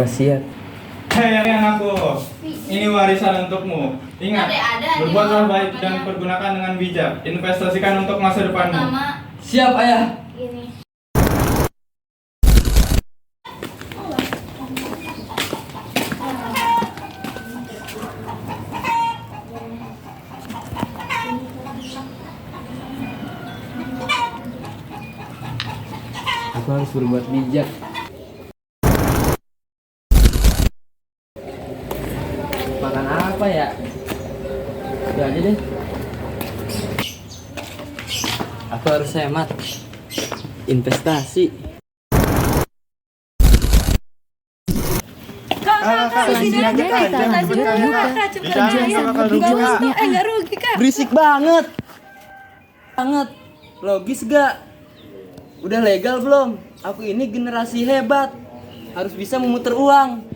Wasiat. Hei anakku, ini warisan untukmu. Ingat, berbuatlah baik dan pergunakan dengan bijak. Investasikan untuk masa depanmu. Siap, Ayah. Aku harus berbuat bijak. Makan apa ya? Udah aja deh. Aku harus hemat. Investasi. Selanjutnya kita lanjut yuk Kak. Nggak rugi Kak. Berisik banget. Logis gak? Udah legal belum? Aku ini generasi hebat. Harus bisa memutar uang.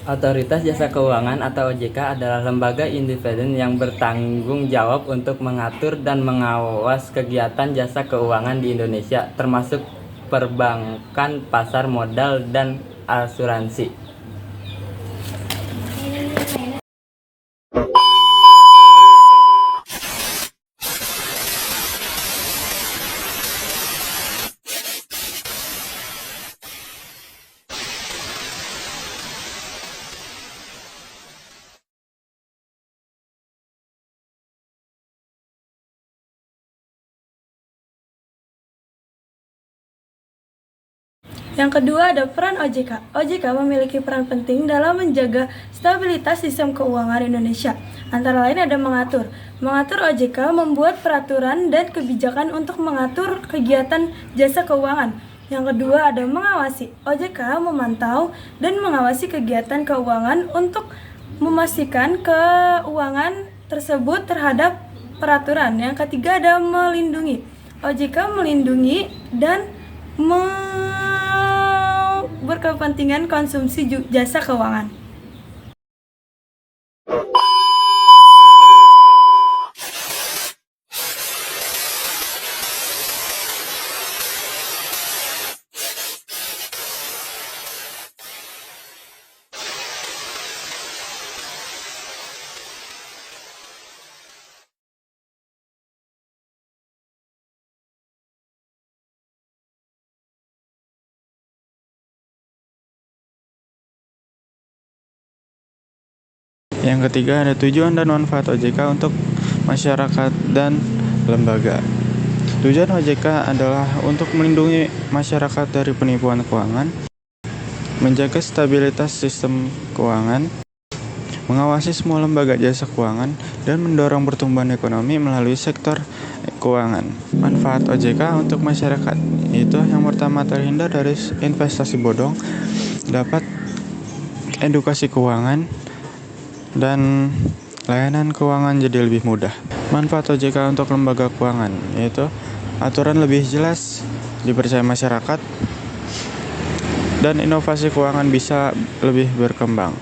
Otoritas Jasa Keuangan atau OJK adalah lembaga independen yang bertanggung jawab untuk mengatur dan mengawas kegiatan jasa keuangan di Indonesia, termasuk perbankan, pasar modal, dan asuransi. Yang kedua ada peran OJK. OJK memiliki peran penting dalam menjaga stabilitas sistem keuangan Indonesia. Antara lain ada mengatur. OJK membuat peraturan dan kebijakan untuk mengatur kegiatan jasa keuangan. Yang kedua ada mengawasi. OJK memantau dan mengawasi kegiatan keuangan untuk memastikan keuangan tersebut terhadap peraturan. Yang ketiga ada melindungi. OJK melindungi dan berkepentingan konsumsi jasa keuangan. Yang ketiga ada tujuan dan manfaat OJK untuk masyarakat dan lembaga. Tujuan OJK adalah untuk melindungi masyarakat dari penipuan keuangan, menjaga stabilitas sistem keuangan, mengawasi semua lembaga jasa keuangan, dan mendorong pertumbuhan ekonomi melalui sektor keuangan. Manfaat OJK untuk masyarakat itu yang pertama, terhindar dari investasi bodong, dapat edukasi keuangan, dan layanan keuangan jadi lebih mudah. Manfaat OJK untuk lembaga keuangan yaitu aturan lebih jelas, dipercaya masyarakat, dan inovasi keuangan bisa lebih berkembang.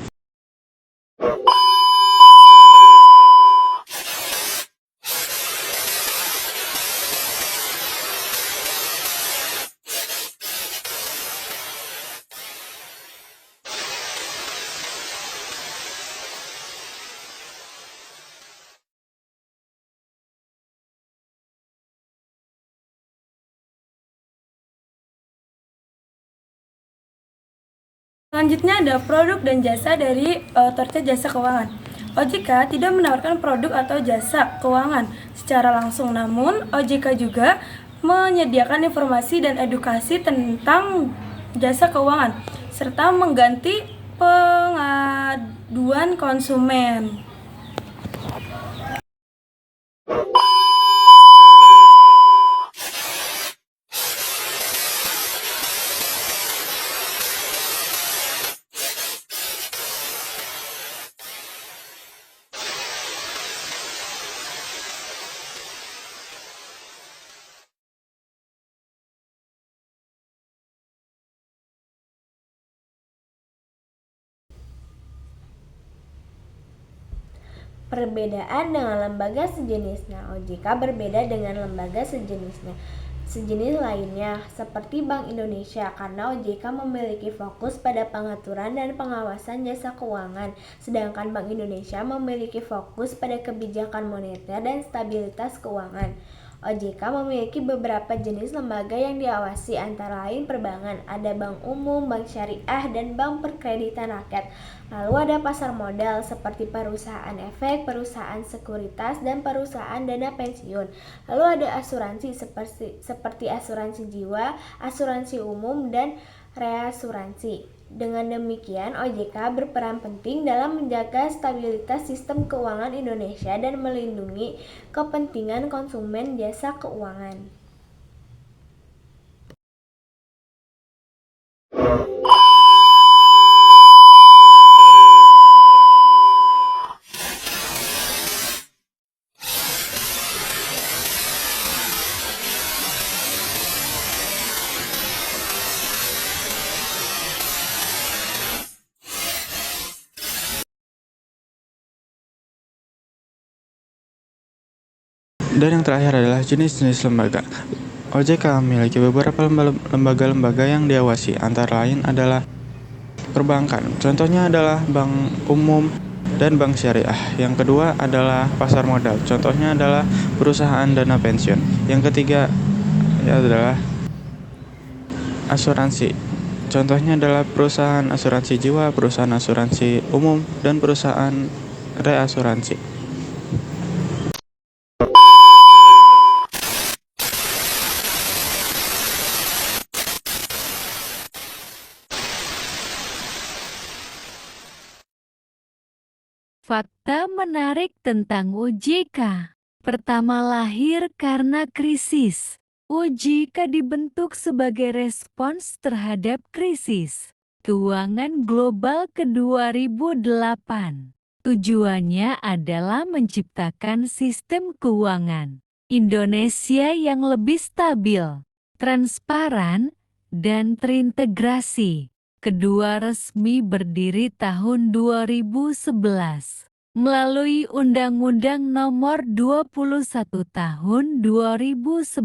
Selanjutnya ada produk dan jasa dari otoritas jasa keuangan. OJK tidak menawarkan produk atau jasa keuangan secara langsung, namun OJK juga menyediakan informasi dan edukasi tentang jasa keuangan serta mengganti pengaduan konsumen. Perbedaan dengan lembaga sejenisnya. OJK berbeda dengan lembaga sejenis lainnya seperti Bank Indonesia karena OJK memiliki fokus pada pengaturan dan pengawasan jasa keuangan, sedangkan Bank Indonesia memiliki fokus pada kebijakan moneter dan stabilitas keuangan. OJK memiliki beberapa jenis lembaga yang diawasi, antara lain perbankan, ada bank umum, bank syariah, dan bank perkreditan rakyat. Lalu ada pasar modal seperti perusahaan efek, perusahaan sekuritas, dan perusahaan dana pensiun. Lalu ada asuransi seperti asuransi jiwa, asuransi umum, dan reasuransi. Dengan demikian, OJK berperan penting dalam menjaga stabilitas sistem keuangan Indonesia dan melindungi kepentingan konsumen jasa keuangan. Dan yang terakhir adalah jenis-jenis lembaga. OJK memiliki beberapa lembaga-lembaga yang diawasi, antara lain adalah perbankan. Contohnya adalah bank umum dan bank syariah. Yang kedua adalah pasar modal. Contohnya adalah perusahaan dana pensiun. Yang ketiga adalah asuransi. Contohnya adalah perusahaan asuransi jiwa, perusahaan asuransi umum, dan perusahaan reasuransi. Fakta menarik tentang OJK. Pertama, lahir karena krisis. OJK dibentuk sebagai respons terhadap krisis keuangan global ke-2008. Tujuannya adalah menciptakan sistem keuangan Indonesia yang lebih stabil, transparan, dan terintegrasi. Kedua resmi berdiri tahun 2011 melalui Undang-Undang Nomor 21 Tahun 2011.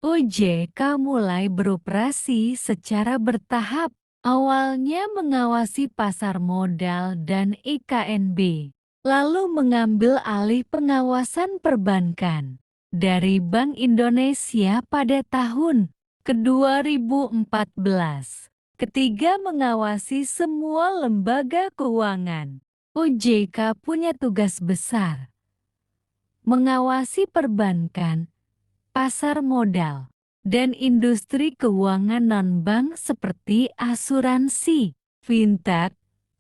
OJK mulai beroperasi secara bertahap. Awalnya mengawasi pasar modal dan IKNB, lalu mengambil alih pengawasan perbankan dari Bank Indonesia pada tahun ke-2014. Ketiga, mengawasi semua lembaga keuangan OJK punya tugas besar mengawasi perbankan, pasar modal, dan industri keuangan non-bank seperti asuransi, fintech,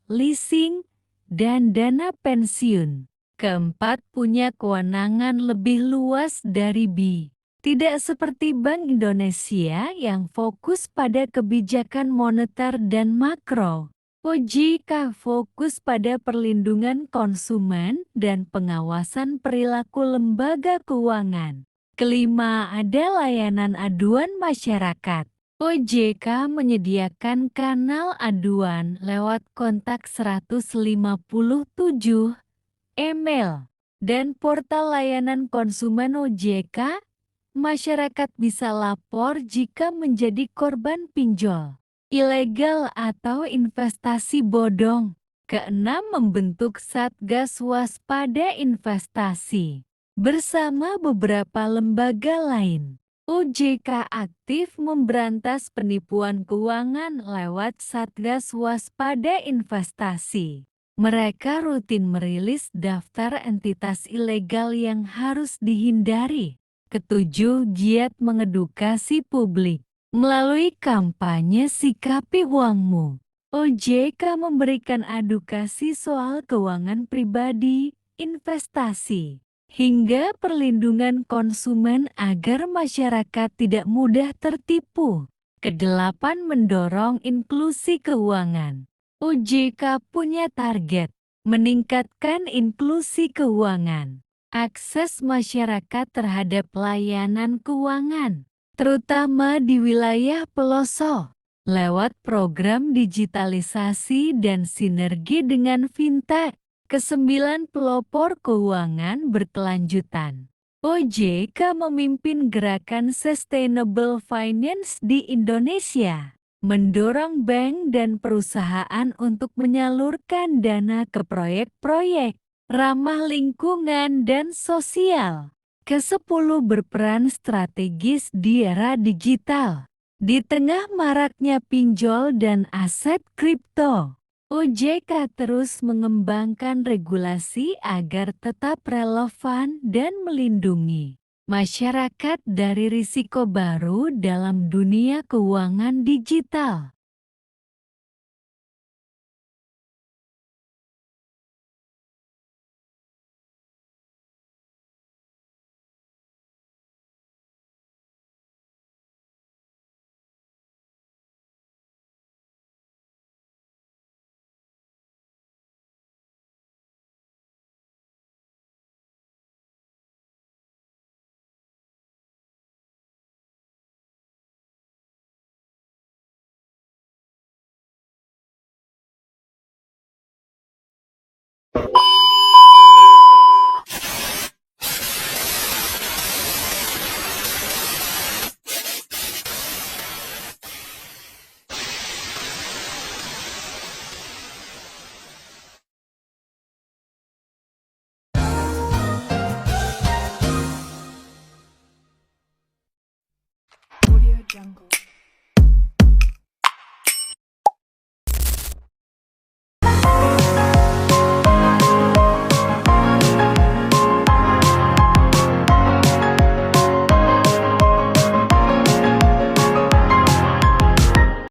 leasing, dan dana pensiun. Keempat, punya kewenangan lebih luas dari BI. Tidak seperti Bank Indonesia yang fokus pada kebijakan moneter dan makro. OJK fokus pada perlindungan konsumen dan pengawasan perilaku lembaga keuangan. Kelima, ada layanan aduan masyarakat. OJK menyediakan kanal aduan lewat kontak 157, email, dan portal layanan konsumen OJK. Masyarakat bisa lapor jika menjadi korban pinjol ilegal atau investasi bodong. Keenam, membentuk Satgas Waspada Investasi. Bersama beberapa lembaga lain, OJK aktif memberantas penipuan keuangan lewat Satgas Waspada Investasi. Mereka rutin merilis daftar entitas ilegal yang harus dihindari. Ketujuh, giat mengedukasi publik. Melalui kampanye Sikapi Uangmu, OJK memberikan edukasi soal keuangan pribadi, investasi, hingga perlindungan konsumen agar masyarakat tidak mudah tertipu. Kedelapan, mendorong inklusi keuangan. OJK punya target meningkatkan inklusi keuangan, akses masyarakat terhadap layanan keuangan, terutama di wilayah pelosok, lewat program digitalisasi dan sinergi dengan fintech. Kesembilan, pelopor keuangan berkelanjutan. OJK memimpin gerakan Sustainable Finance di Indonesia, mendorong bank dan perusahaan untuk menyalurkan dana ke proyek-proyek ramah lingkungan dan sosial. Kesepuluh, berperan strategis di era digital. Di tengah maraknya pinjol dan aset kripto, OJK terus mengembangkan regulasi agar tetap relevan dan melindungi masyarakat dari risiko baru dalam dunia keuangan digital. Audio Jungle.